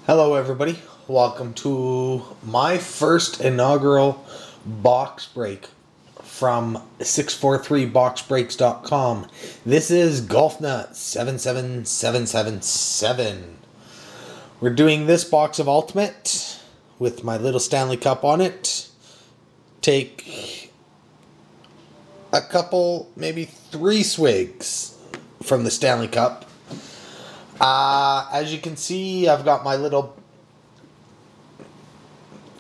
Hello, everybody. Welcome to my first inaugural box break from 643boxbreaks.com. This is GolfNut 77777. We're doing this box of Ultimate with my little Stanley Cup on it. Take a couple, maybe 3 swigs from the Stanley Cup. As you can see, I've got my little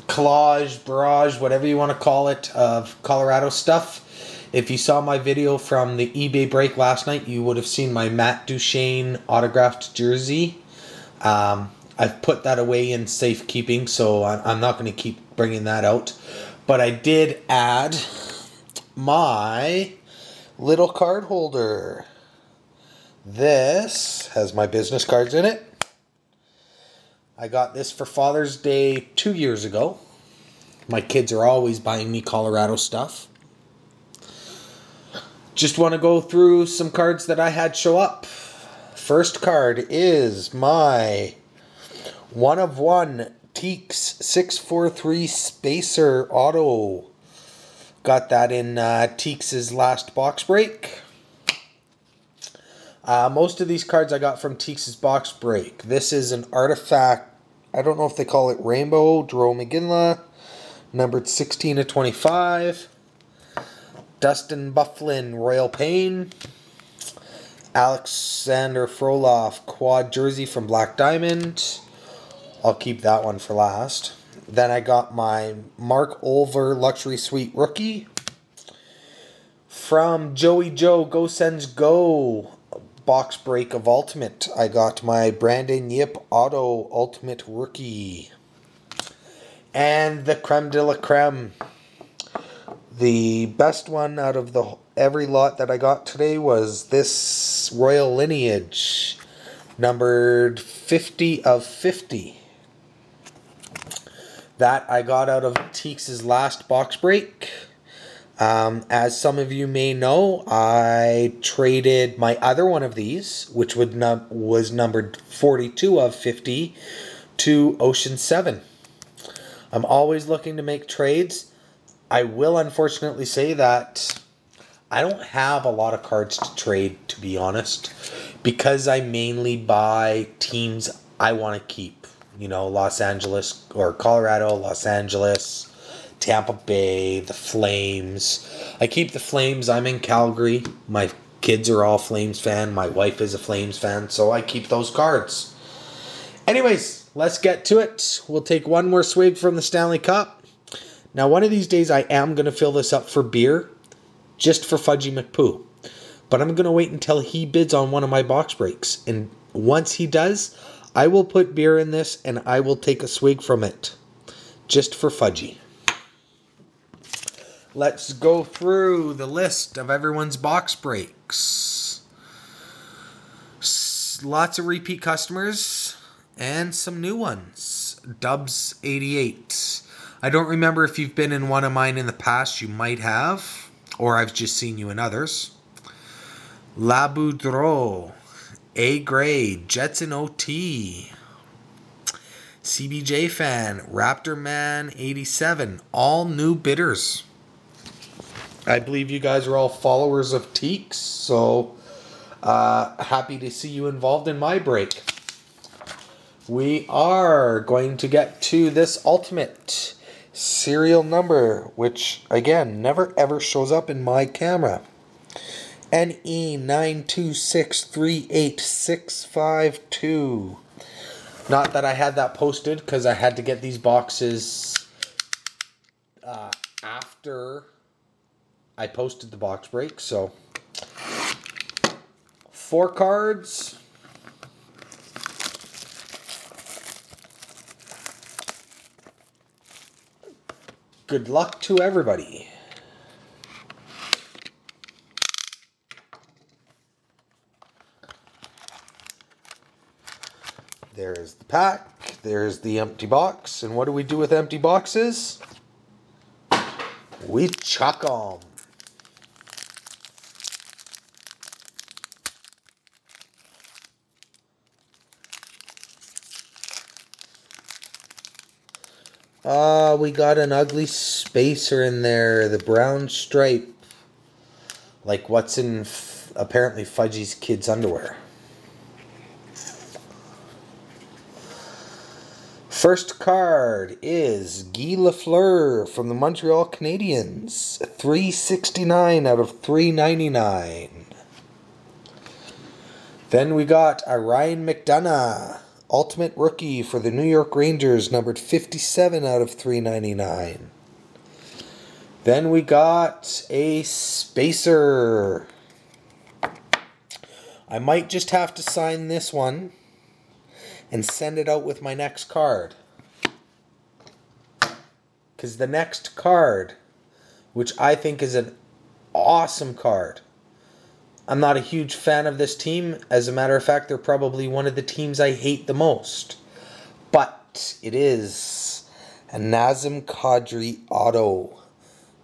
collage, barrage, whatever you want to call it, of Colorado stuff. If you saw my video from the eBay break last night, you would have seen my Matt Duchene autographed jersey. I've put that away in safekeeping, so I'm not going to keep bringing that out. But I did add my little card holder. This has my business cards in it. I got this for Father's Day 2 years ago. My kids are always buying me Colorado stuff. Just want to go through some cards that I had show up. First card is my 1 of 1 Teeks 643 Spacer Auto. Got that in Teeks' last box break. Most of these cards I got from Teeks' box break. This is an artifact. I don't know if they call it Rainbow. Jerome McGinley, numbered 16 to 25. Dustin Byfuglien, Royal Pain. Alexander Frolov, quad jersey from Black Diamond. I'll keep that one for last. Then I got my Mark Olver Luxury Suite rookie. From Joey Joe, Go Sens Go box break of Ultimate, I got my Brandon Yip Auto Ultimate Rookie. And the creme de la creme. The best one out of every lot that I got today was this Royal Lineage, numbered 50 of 50. That I got out of Teeks' last box break. As some of you may know, I traded my other one of these, which was numbered 42 of 50, to Ocean 7. I'm always looking to make trades. I will unfortunately say that I don't have a lot of cards to trade, to be honest, because I mainly buy teams I want to keep. You know, Los Angeles or Colorado, Los Angeles, Tampa Bay, the Flames. I keep the Flames. I'm in Calgary. My kids are all Flames fan. My wife is a Flames fan, so I keep those cards. Anyways, let's get to it. We'll take one more swig from the Stanley Cup. Now, one of these days, I am going to fill this up for beer, just for Fudgy McPoo. But I'm going to wait until he bids on one of my box breaks. And once he does, I will put beer in this and I will take a swig from it, just for Fudgy. Let's go through the list of everyone's box breaks. Lots of repeat customers and some new ones. Dubs 88. I don't remember if you've been in one of mine in the past. You might have, or I've just seen you in others. La Boudreau, A grade, Jetson OT, CBJ fan, Raptor Man 87. All new bidders. I believe you guys are all followers of Teeks, so happy to see you involved in my break. We are going to get to this Ultimate serial number, which again never ever shows up in my camera. NE926385652. Not that I had that posted, because I had to get these boxes after I posted the box break. So 4 cards. Good luck to everybody. There's the pack. There's the empty box. And what do we do with empty boxes? We chuck them. We got an ugly spacer in there. The brown stripe. Like what's in apparently Fudgy's kids' underwear. First card is Guy Lafleur from the Montreal Canadiens. 369 out of 399. Then we got a Ryan McDonagh, Ultimate Rookie for the New York Rangers, numbered 57 out of 399. Then we got a spacer. I might just have to sign this one and send it out with my next card. Because the next card, which I think is an awesome card. I'm not a huge fan of this team. As a matter of fact, they're probably one of the teams I hate the most. But it is a Nazem Kadri auto,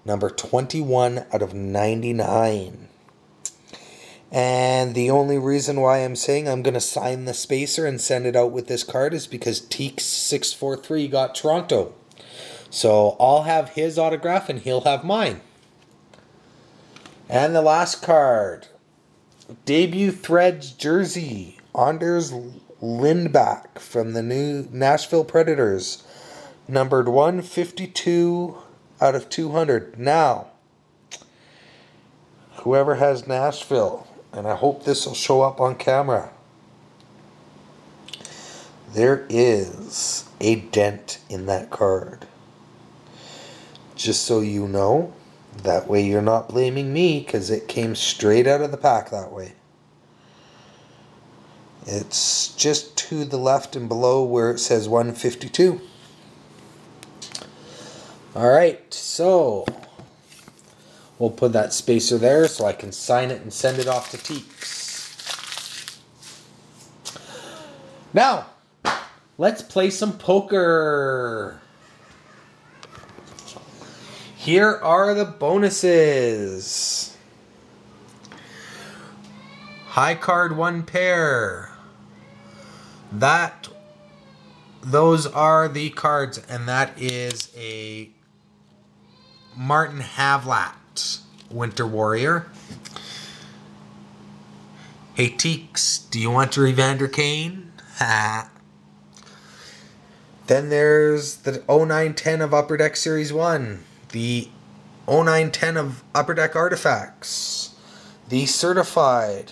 number 21 out of 99. And the only reason why I'm saying I'm going to sign the spacer and send it out with this card is because Teeks643 got Toronto. So I'll have his autograph and he'll have mine. And the last card, debut Threads jersey, Anders Lindback from the new Nashville Predators, numbered 152 out of 200. Now, whoever has Nashville, and I hope this will show up on camera, there is a dent in that card. Just so you know, that way you're not blaming me, because it came straight out of the pack that way. It's just to the left and below where it says 152. Alright, so we'll put that spacer there so I can sign it and send it off to Teeks. Now, let's play some poker. Here are the bonuses. High card 1 pair. Those are the cards, and that is a Martin Havlat, Winter Warrior. Hey Teeks, do you want your Evander Kane? Ha. Then there's the 0910 of Upper Deck Series 1. The 0910 of Upper Deck Artifacts. The Certified.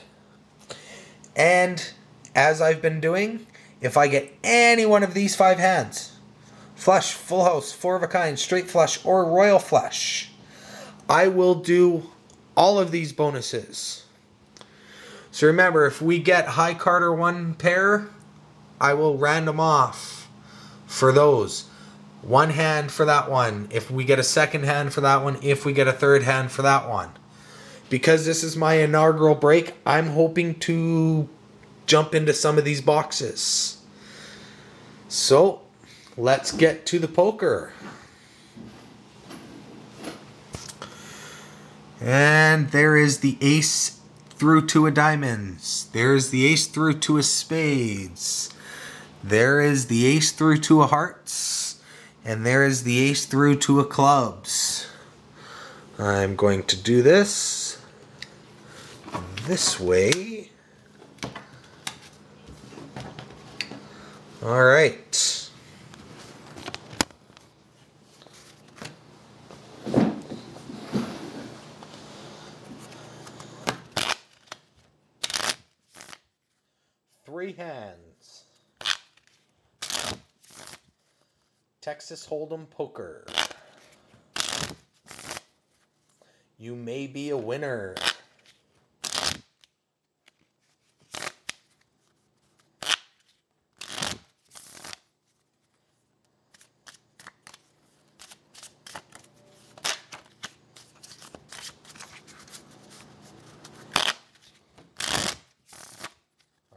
And as I've been doing, if I get any one of these 5 hands, flush, full house, 4 of a kind, straight flush, or royal flush, I will do all of these bonuses. So remember, if we get high card or 1 pair, I will random off for those. 1 hand for that one. If we get a second hand for that one, if we get a third hand for that one. Because this is my inaugural break, I'm hoping to jump into some of these boxes. So, let's get to the poker. And there is the ace through 2 of diamonds. There's the ace through 2 of spades. There is the ace through 2 of hearts. And there is the ace through 2 of clubs. I'm going to do this way. All right. Three hands. Texas Hold'em Poker. You may be a winner.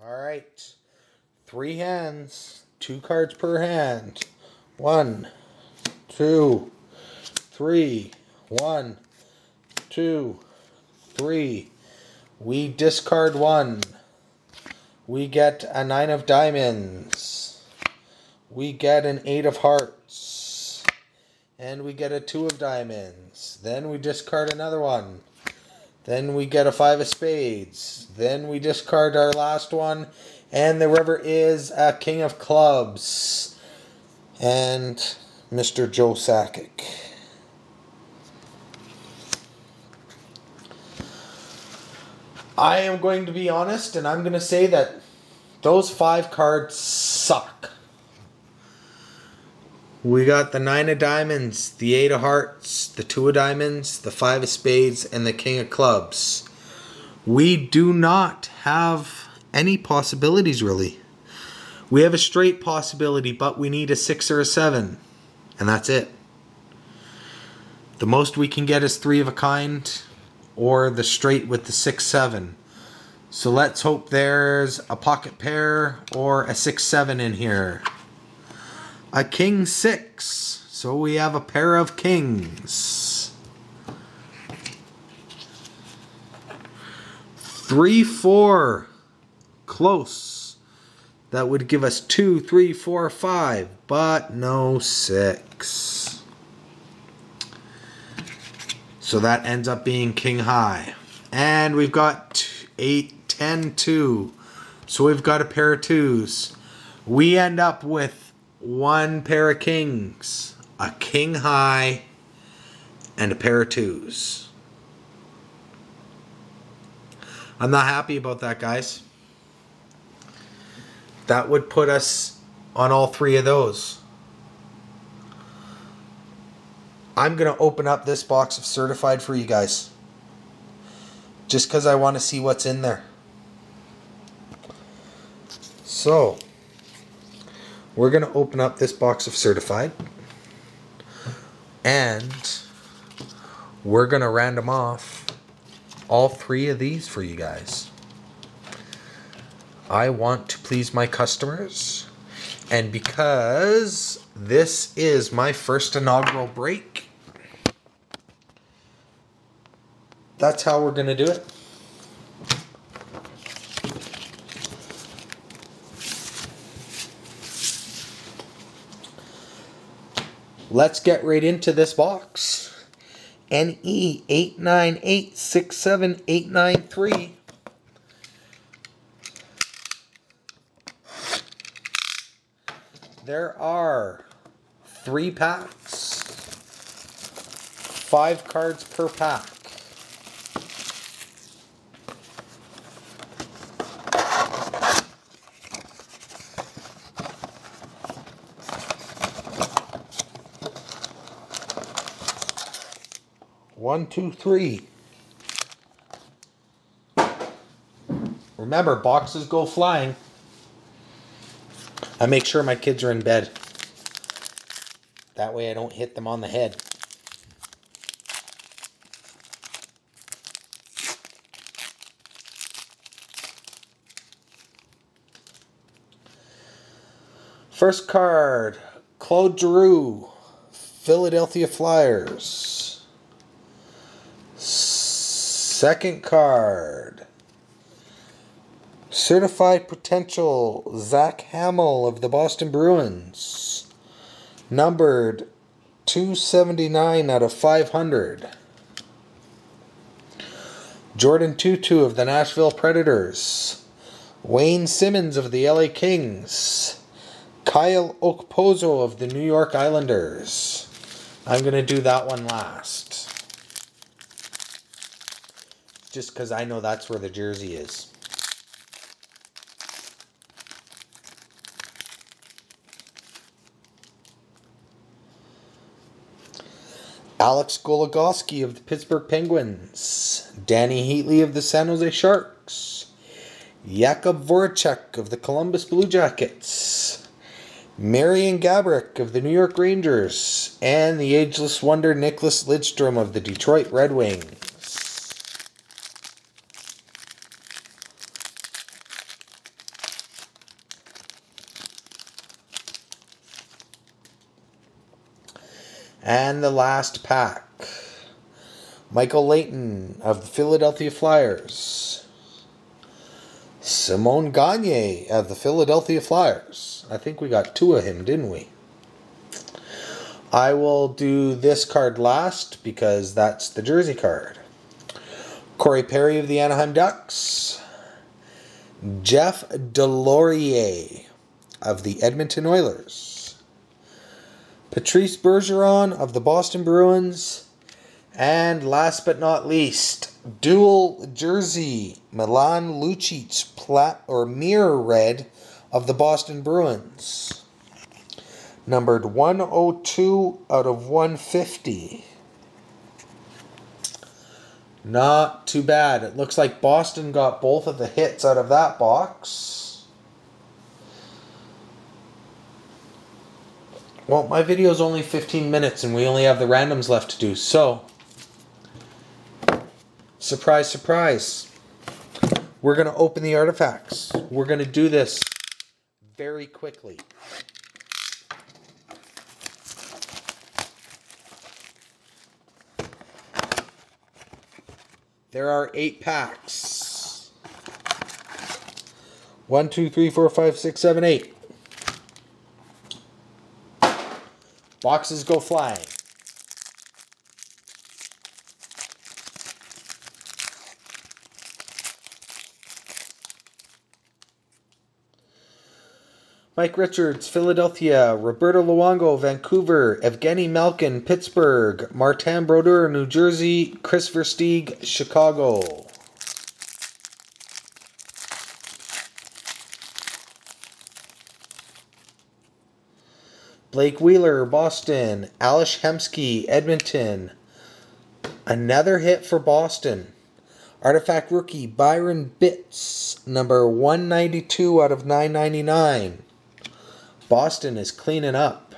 Alright, 3 hands, 2 cards per hand. 1, 2, 3. 1, 2, 3. We discard 1. We get a 9 of diamonds. We get an 8 of hearts. And we get a 2 of diamonds. Then we discard another one. Then we get a 5 of spades. Then we discard our last one. And the river is a king of clubs. And Mr. Joe Sakic. I am going to be honest, and I'm going to say that those 5 cards suck. We got the 9 of diamonds, the 8 of hearts, the 2 of diamonds, the 5 of spades, and the king of clubs. We do not have any possibilities, really. We have a straight possibility, but we need a 6 or a 7. And that's it. The most we can get is 3 of a kind, or the straight with the 6-7. So let's hope there's a pocket pair or a 6-7 in here. A king 6. So we have a pair of kings. 3-4. Close. That would give us 2, 3, 4, 5. But no 6. So that ends up being king high. And we've got 8, 10, 2. So we've got a pair of 2s. We end up with 1 pair of kings, a king high, and a pair of 2s. I'm not happy about that, guys. That would put us on all 3 of those. I'm going to open up this box of certified for you guys. Just because I want to see what's in there. So, we're going to open up this box of certified. And we're going to random off all 3 of these for you guys. I want to please my customers. And because this is my first inaugural break, that's how we're going to do it. Let's get right into this box. NE 89867893. There are 3 packs. 5 cards per pack. One, two, three. Remember, boxes go flying. I make sure my kids are in bed. That way I don't hit them on the head. First card, Claude Giroux, Philadelphia Flyers. Second card, Certified Potential, Zach Hamill of the Boston Bruins. Numbered 279 out of 500. Jordan Tutu of the Nashville Predators. Wayne Simmons of the LA Kings. Kyle Okposo of the New York Islanders. I'm going to do that one last. Just because I know that's where the jersey is. Alex Goligoski of the Pittsburgh Penguins. Danny Heatley of the San Jose Sharks. Jakub Voracek of the Columbus Blue Jackets. Marian Gaborik of the New York Rangers. And the ageless wonder Nicholas Lidstrom of the Detroit Red Wings. And the last pack, Michael Leighton of the Philadelphia Flyers. Simon Gagne of the Philadelphia Flyers. I think we got 2 of him, didn't we? I will do this card last because that's the jersey card. Corey Perry of the Anaheim Ducks. Jeff Delorier of the Edmonton Oilers. Patrice Bergeron of the Boston Bruins. And last but not least, dual jersey, Milan Lucic mirror red of the Boston Bruins. Numbered 102 out of 150. Not too bad. It looks like Boston got both of the hits out of that box. Well, my video is only 15 minutes and we only have the randoms left to do. So, surprise, surprise. We're going to open the artifacts. We're going to do this very quickly. There are 8 packs. 1, 2, 3, 4, 5, 6, 7, 8. Boxes go flying. Mike Richards, Philadelphia. Roberto Luongo, Vancouver. Evgeny Malkin, Pittsburgh. Martin Brodeur, New Jersey. Chris Versteeg, Chicago. Blake Wheeler, Boston. Ales Hemsky, Edmonton. Another hit for Boston. Artifact rookie Byron Bitts, number 192 out of 999. Boston is cleaning up.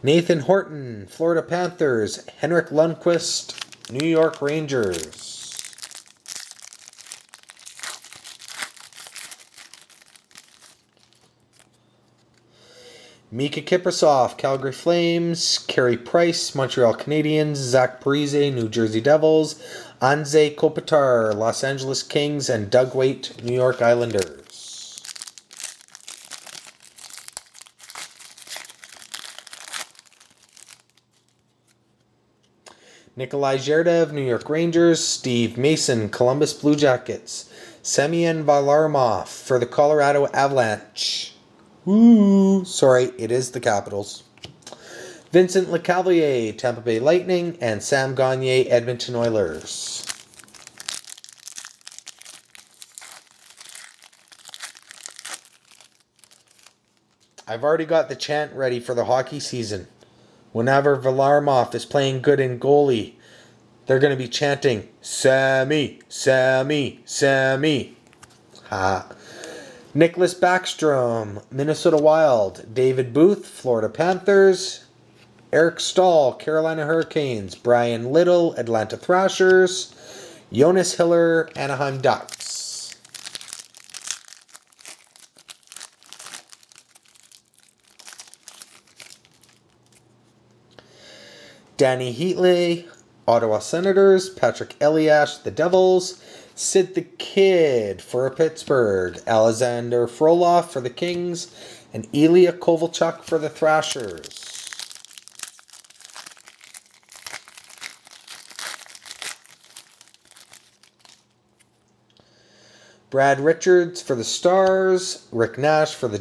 Nathan Horton, Florida Panthers. Henrik Lundqvist, New York Rangers. Mika Kiprusoff, Calgary Flames. Carey Price, Montreal Canadiens. Zach Parise, New Jersey Devils. Anze Kopitar, Los Angeles Kings. And Doug Weight, New York Islanders. Nikolai Zherdev, New York Rangers. Steve Mason, Columbus Blue Jackets. Semyon Varlamov for the Colorado Avalanche. Woo! Sorry, it is the Capitals. Vincent Lecavalier, Tampa Bay Lightning. And Sam Gagner, Edmonton Oilers. I've already got the chant ready for the hockey season. Whenever Varlamov is playing good in goalie, they're going to be chanting, Sammy, Sammy, Sammy. Ha. Nicholas Backstrom, Minnesota Wild. David Booth, Florida Panthers. Eric Stahl, Carolina Hurricanes. Brian Little, Atlanta Thrashers. Jonas Hiller, Anaheim Ducks. Danny Heatley, Ottawa Senators. Patrick Elias, the Devils. Sid the Kid for Pittsburgh. Alexander Frolov for the Kings. And Ilya Kovalchuk for the Thrashers. Brad Richards for the Stars. Rick Nash for the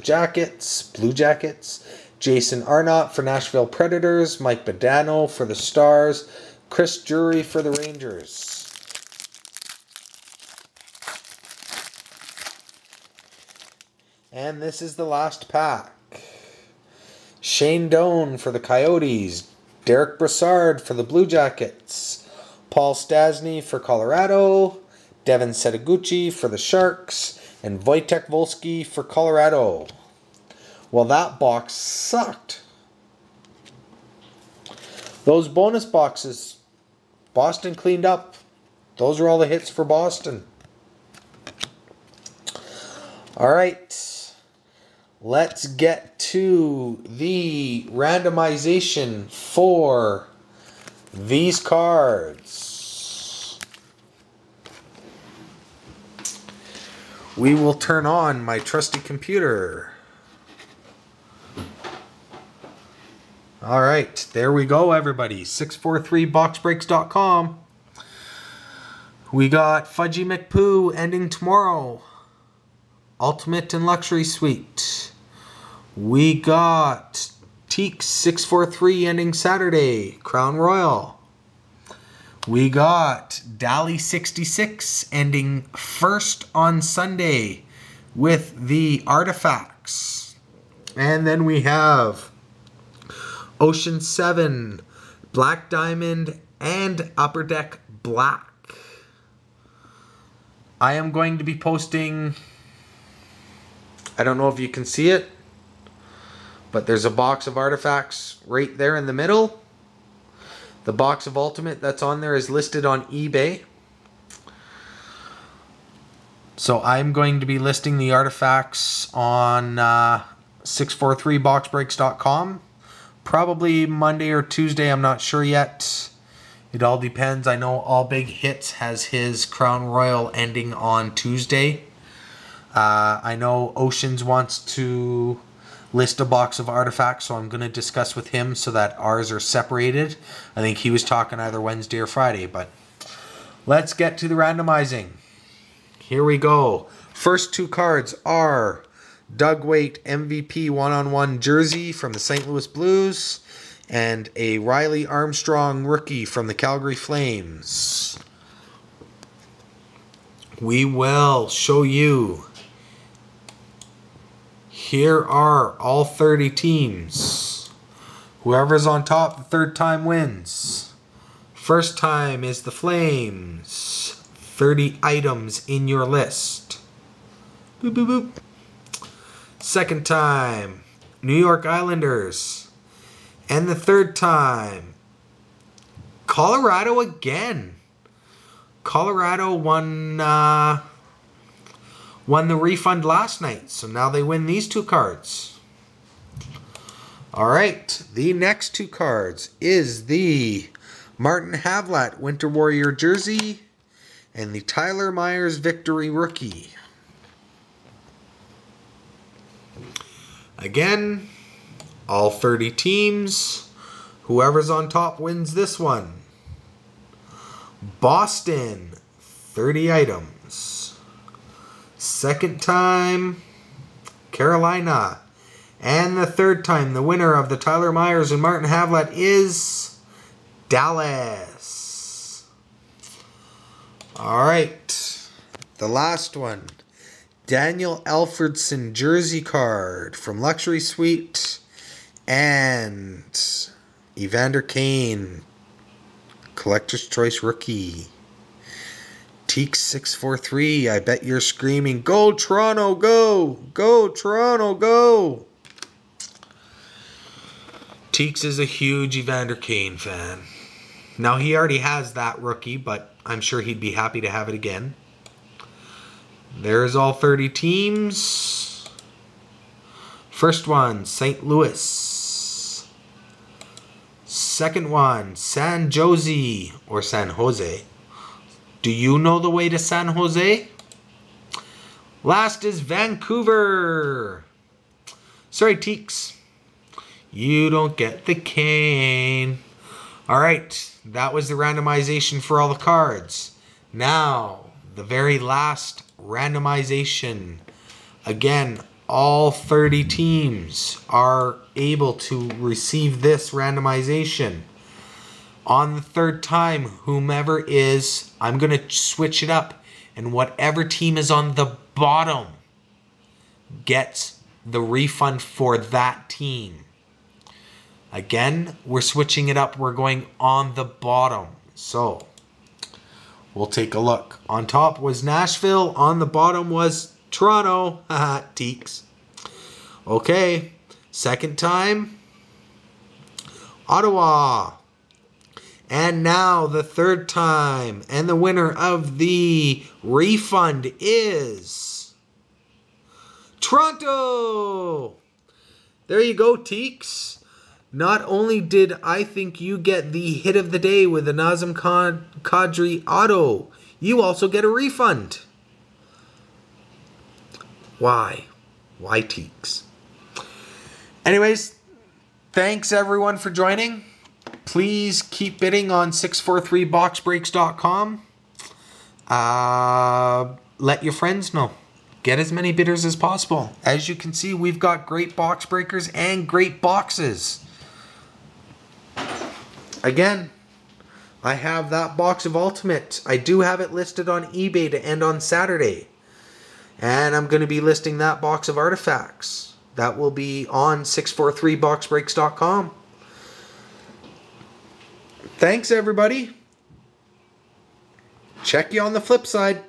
Blue Jackets. Jason Arnott for Nashville Predators. Mike Badano for the Stars. Chris Drury for the Rangers. And this is the last pack. Shane Doan for the Coyotes. Derek Brassard for the Blue Jackets. Paul Stastny for Colorado. Devin Setaguchi for the Sharks. And Wojtek Wolski for Colorado. Well, that box sucked. Those bonus boxes, Boston cleaned up. Those are all the hits for Boston. All right. Let's get to the randomization for these cards. We will turn on my trusty computer. All right, there we go, everybody. 643boxbreaks.com. We got Fudgy McPoo ending tomorrow. Ultimate and Luxury Suite. We got Teak 643 ending Saturday. Crown Royal. We got Dally 66 ending first on Sunday with the Artifacts. And then we have Ocean 7, Black Diamond, and Upper Deck Black. I am going to be posting, I don't know if you can see it, but there's a box of Artifacts right there in the middle. The box of Ultimate that's on there is listed on eBay. So I'm going to be listing the Artifacts on 643boxbreaks.com. Probably Monday or Tuesday, I'm not sure yet. It all depends. I know All Big Hits has his Crown Royal ending on Tuesday. I know Oceans wants to list a box of Artifacts, so I'm going to discuss with him so that ours are separated. I think he was talking either Wednesday or Friday, but let's get to the randomizing. Here we go. First two cards are Doug Weight MVP one-on-one jersey from the St. Louis Blues and a Riley Armstrong rookie from the Calgary Flames. We will show you. Here are all 30 teams. Whoever's on top the third time wins. First time is the Flames. 30 items in your list. Boop, boop, boop. Second time, New York Islanders. And the third time, Colorado again. Colorado won the refund last night, so now they win these two cards. All right, the next two cards is the Martin Havlat Winter Warrior jersey and the Tyler Myers Victory rookie. Again, all 30 teams. Whoever's on top wins this one. Boston, 30 items. Second time, Carolina. And the third time, the winner of the Tyler Myers and Martin Havlat is Dallas. All right, the last one. Daniel Alfredson jersey card from Luxury Suite and Evander Kane Collector's Choice rookie. Teak 643, I bet you're screaming, "Go Toronto, go! Go Toronto, go!" Teeks is a huge Evander Kane fan. Now he already has that rookie, but I'm sure he'd be happy to have it again. There's all 30 teams. First one, St. Louis. Second one, San Jose or San Jose. Do you know the way to San Jose? Last is Vancouver. Sorry, Teeks. You don't get the cane. All right, that was the randomization for all the cards. Now, the very last randomization. Again, all 30 teams are able to receive this randomization. On the third time, whomever is, I'm going to switch it up. And whatever team is on the bottom gets the refund for that team. Again, we're switching it up. We're going on the bottom. So, we'll take a look. On top was Nashville. On the bottom was Toronto. Haha, Teeks. Okay, second time, Ottawa. And now the third time. And the winner of the refund is Toronto. There you go, Teeks. Not only did I think you get the hit of the day with the Nazem Kadri auto, you also get a refund. Why? Why, Teeks? Anyways, Thanks everyone for joining. Please keep bidding on 643boxbreaks.com. Let your friends know. Get as many bidders as possible. As you can see, we've got great box breakers and great boxes. Again, I have that box of Ultimate. I do have it listed on eBay to end on Saturday. And I'm going to be listing that box of Artifacts. That will be on 643boxbreaks.com. Thanks, everybody. Check you on the flip side.